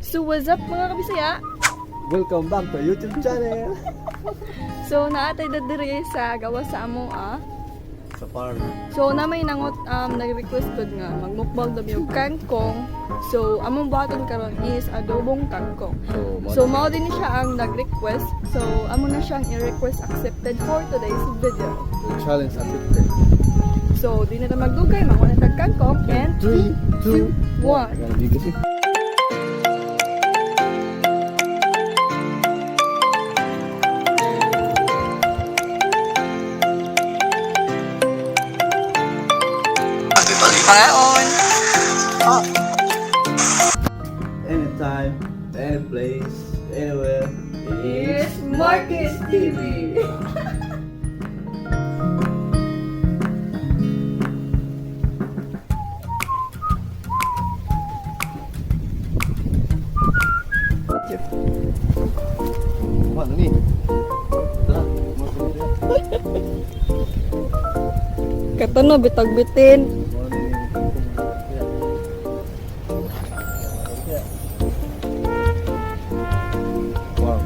So what's up mga kabisaya? Welcome back to YouTube channel. So naatay na diri sa gawa sa amo Sa farm. So na may nangot nag-request gud nga magmukbang daw yung kangkong. So among buhaton karon is adobong kangkong. So mao din siya ang nag-request. So amo na siyang i-request accepted for today's video. Challenge accepted. So di na magdugay mao na tag kangkong and 3, 2, 1. Yan, di kasi. Pangaon. Oh. Anytime, any place, anywhere. It's Markens TV. Ano ni? Tara, masuk dia. Kato no bitag bitin. Wow.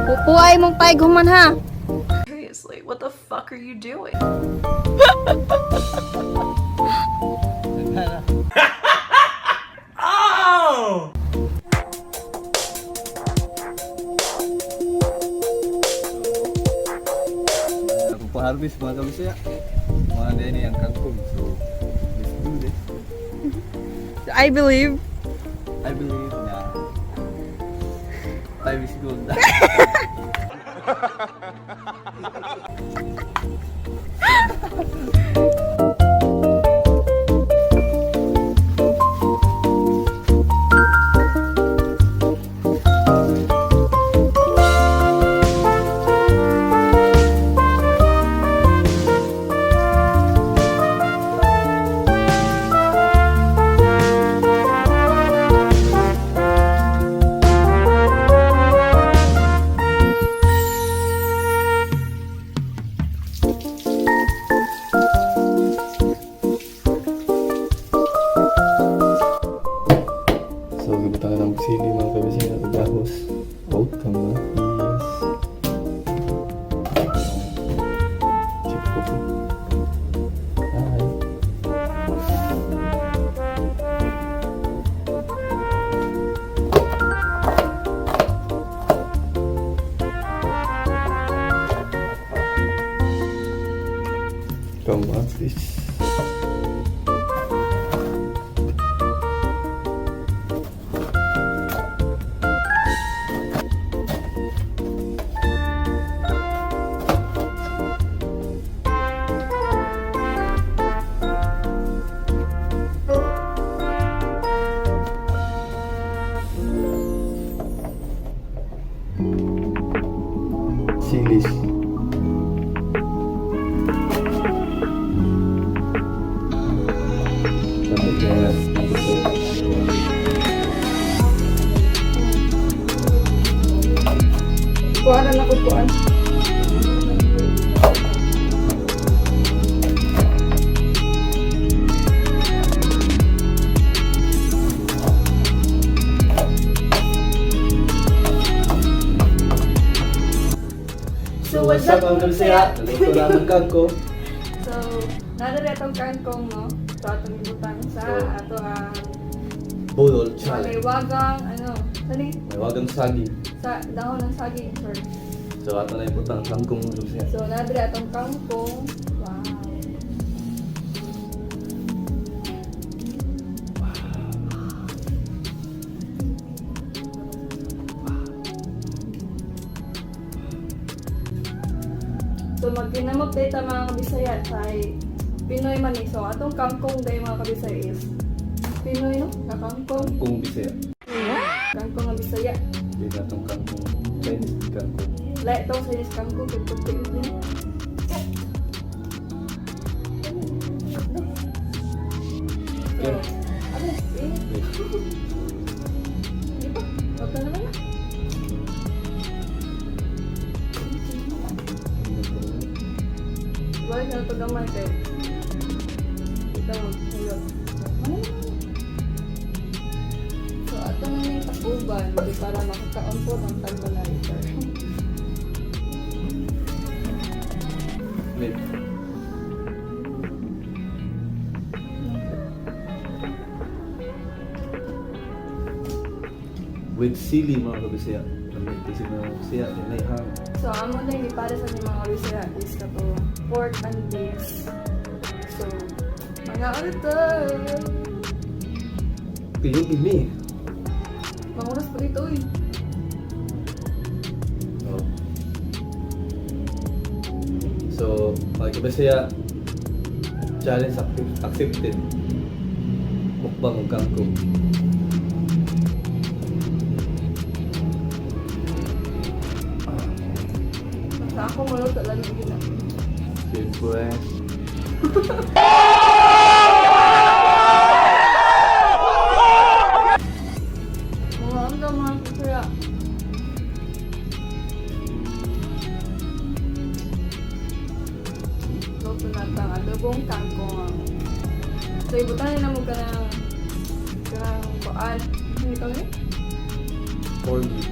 Upuay mong paiguman ha. Seriously, what the fuck are you doing? Oh! Aku pengharvis mga kabisaya. Mga dia ini yang kangkung. So, let's do this. I believe. I believe na time is gold. So, gibutangan ng sili mga kabisaya at gahos. Welcome na. Yes. Chip coffee. Hi. Come on, please. Silis. Sampai kaya Kuhanan ako kuan. So what's up mga kabisaya? Naluto naman kangkong. So nadari atong kangkong no. So atong ibutang sa ato ang Budol may challenge. wagang ano, sani May wagang saging. sa dahon ng saging, sorry. So ato na ibutang kangkong mga kabisaya. So nadari atong kangkong. Wow. So magkinamupdate ang mga kabisaya kay Pinoy man ni. So atong kangkong day mga kabisaya is Pinoy no? Kakangkong. Kangkong bisaya. Kangkong ang bisaya. Hindi na itong kangkong. Chinese kangkong. Lahat itong Chinese kangkong. Kagpagpagpag niya. Chicken. Ano? Di ba? Huwag ka naman na. Balik na ito gamay kayo. Ito mo. Hulot. So, ato na yung takuban. Hindi para makakaon po ng tagmalizer. Wait. With sili mga kabisaya. Isip na siya, inayhang. So, amo na yung para sa mga Bisaya is kato pork and beef. So, mga ano to? Kayong ini. Manguras pa dito eh. Oh. So, mga kabisaya, challenge accepted. Mukbang ang kangkong. Basta ako maluto lang yung gina. Siyempre. Mga ano daw mga Bisaya. Luto na tang adobong kangkong. So, ibutan na mo ka ng paan. Hindi ka ngayon? Corn beef.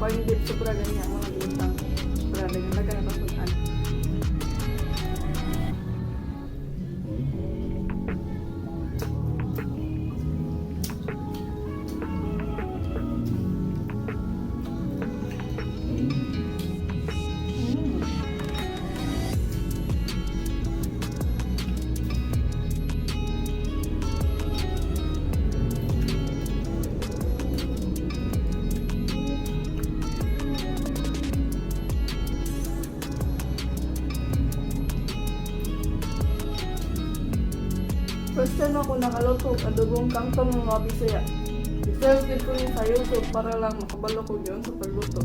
Corn dip, sobra ganyan, mga lutang. Sobra ganyan, ka na pasukan. First time ako nakaluto, adobong kangkong ng mga Bisaya. I-search din ko yun sa YouTube para lang makabalo ko yun sa pagluto.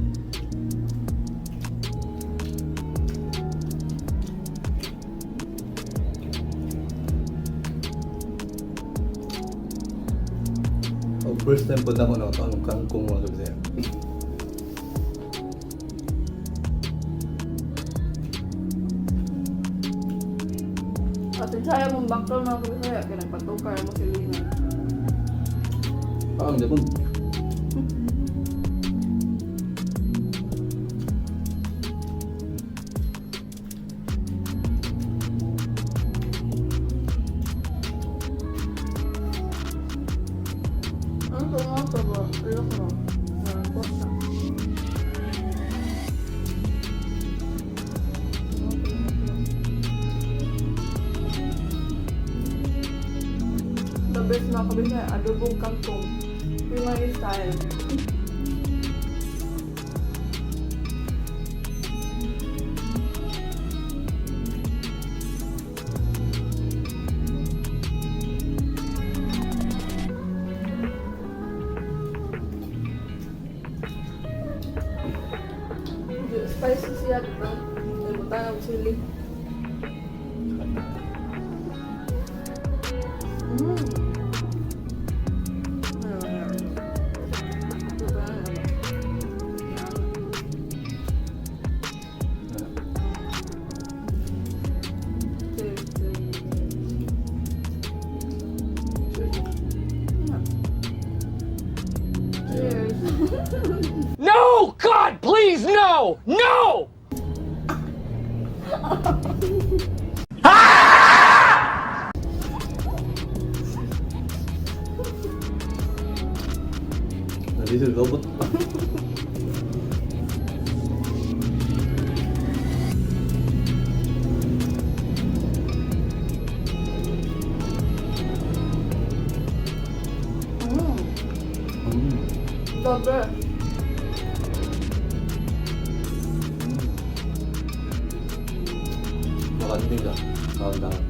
Oh, first time po na ako nakataon ng kangkong mga kabisaya. At saya mong bakal mga Bisaya, kaya nagpatukar mo silingan. Ang Japon. Ano ito mga ito ba? Ano ko ba? Posta. The best mga Bisaya, adobong kangkong. Pinoy style. Spicy siya dito. Nagbutan ng chili. No! God, please, no! No! Nandito robot. Dobre. Makanding ka. Kauntangan.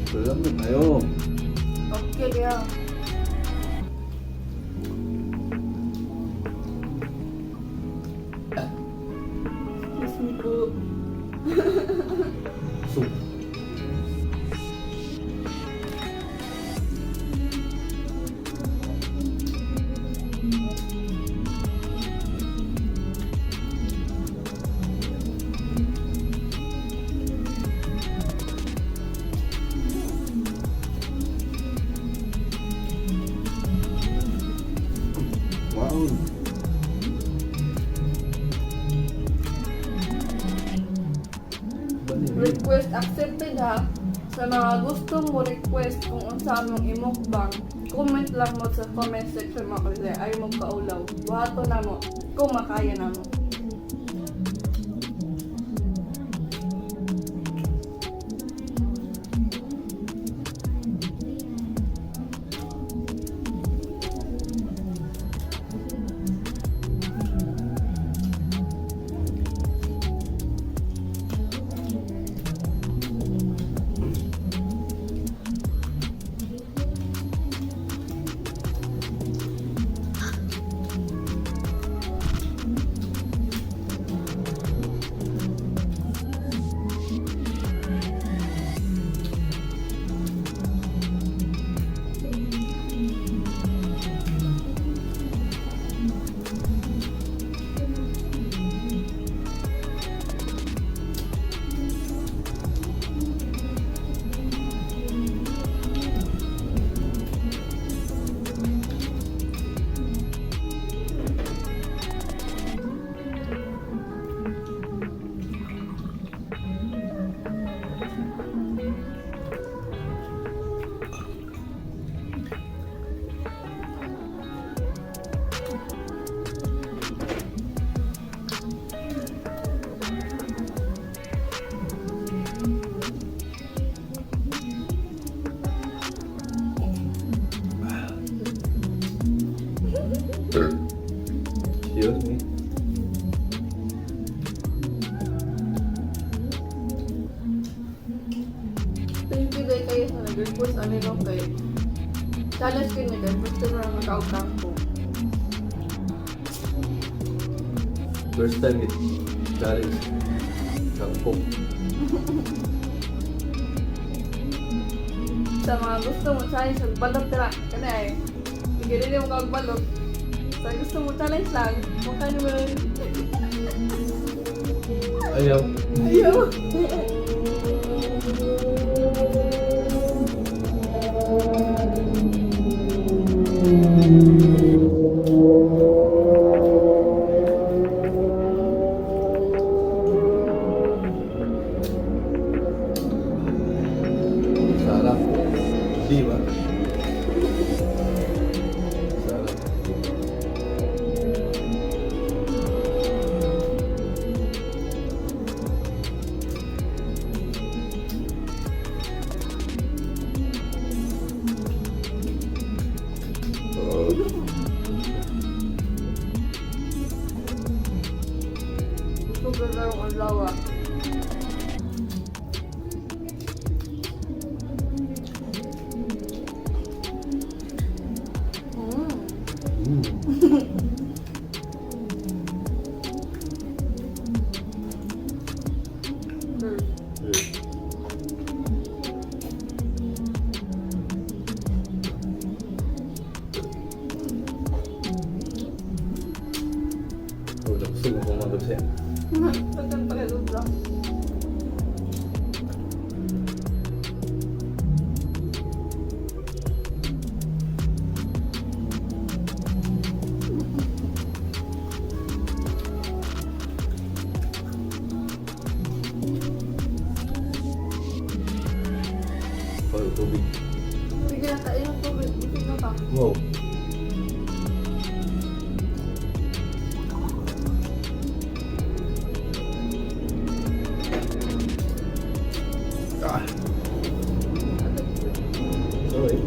Tulang na tayo. Okay kaya. Excuse me po. Soup. Request accepted ha. Sa mga gusto mo request kung unsa mong imukbang, comment lang mo sa comment section mo kasi ay mo kaulaw. Buhato na mo kung makaya na mo. Excuse me. Thank you day kayo sa nag-request ano nung kayo. Challenge ko na guys, gusto na magkautang ko. First time it challenge kangkong. Sa mga gusto mo challenge, magbalot tira. Kana eh, hindi rin mo kagbalot. Sa gusto mo challenge lang, mukha naman. Ayaw. Ayaw. Sarap. Di ba? Sarap. Gusto ko na yung alawa. Udah suka kong mag-upset. Pagkan pakilutra. Baru tubig. Bigyan na tayo ng tubig. Busog na ka. Wow. Ah. Sorry.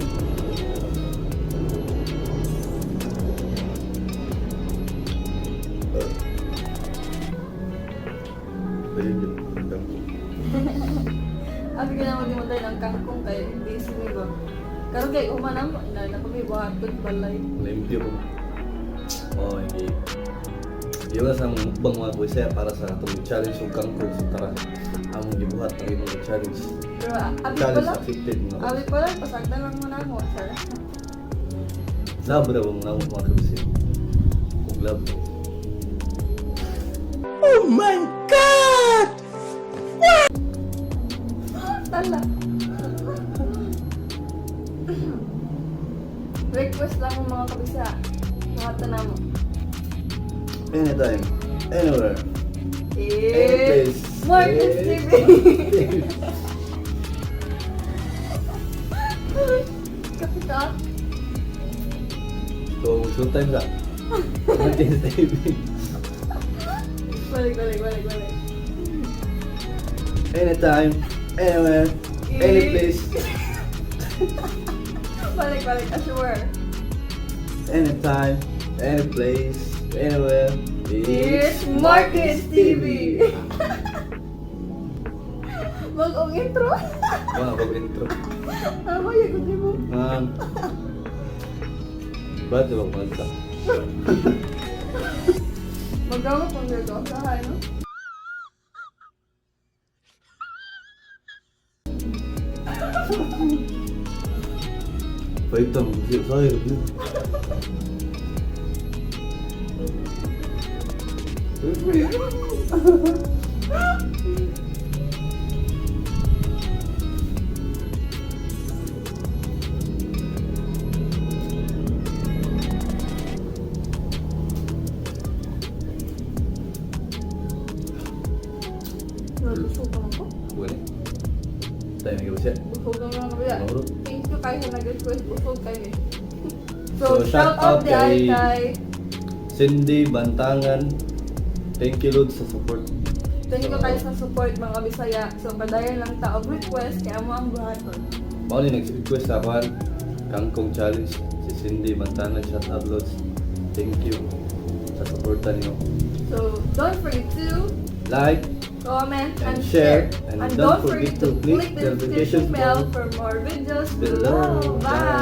Ayun. Abi ka naman mo tayo ng kangkong kay busy mi ba. Karon kay umanam na kami buhaton balay. Limpyo po. Oh, hindi. Iyon sa mukbang mga kuya para sa atong challenge yung kangkong sa tara. Among gibuhat ang imong challenge. Pero abi Challenge pala. accepted mo. Abi pala pasagdan lang mo na mo sir. Love na ba mga mga kuya? Kung love. Tala. Request lang mo mga kabisa. Buhaton na mo. Anytime, anywhere, any Eh. place. Markens TV. Kapita. So, showtime ka. Markens TV. Balik. Anytime, anywhere, any place, Balik, assure. anytime, any place, anywhere. It's Markens TV. Bagong intro. Mga pag-intro. Ano ba yung kundi mo? Ba't diba kumanta? Magawa kung gagawa sa ano? Wait lang, saya review. Nabusog ka ako? Boleh. Tayo nag-iwasya. Busog na lang ako yan. Nahurot. Thank you kayo sa nag-request. Busog kayo eh. So, So, shout out di ay kay Cindy Bantangan. Thank you Lord sa support. thank you kayo sa support mga Bisaya. So, padayon lang taog request kaya mo ang buhaton. Mao ni nag-request sa akin Kangkung Challenge si Cindy Bantangan, shout out Lord. Thank you sa supportan niyo. So, don't forget to Like, comment and share, share. and And don't forget to click the notification bell for more videos below. Bye!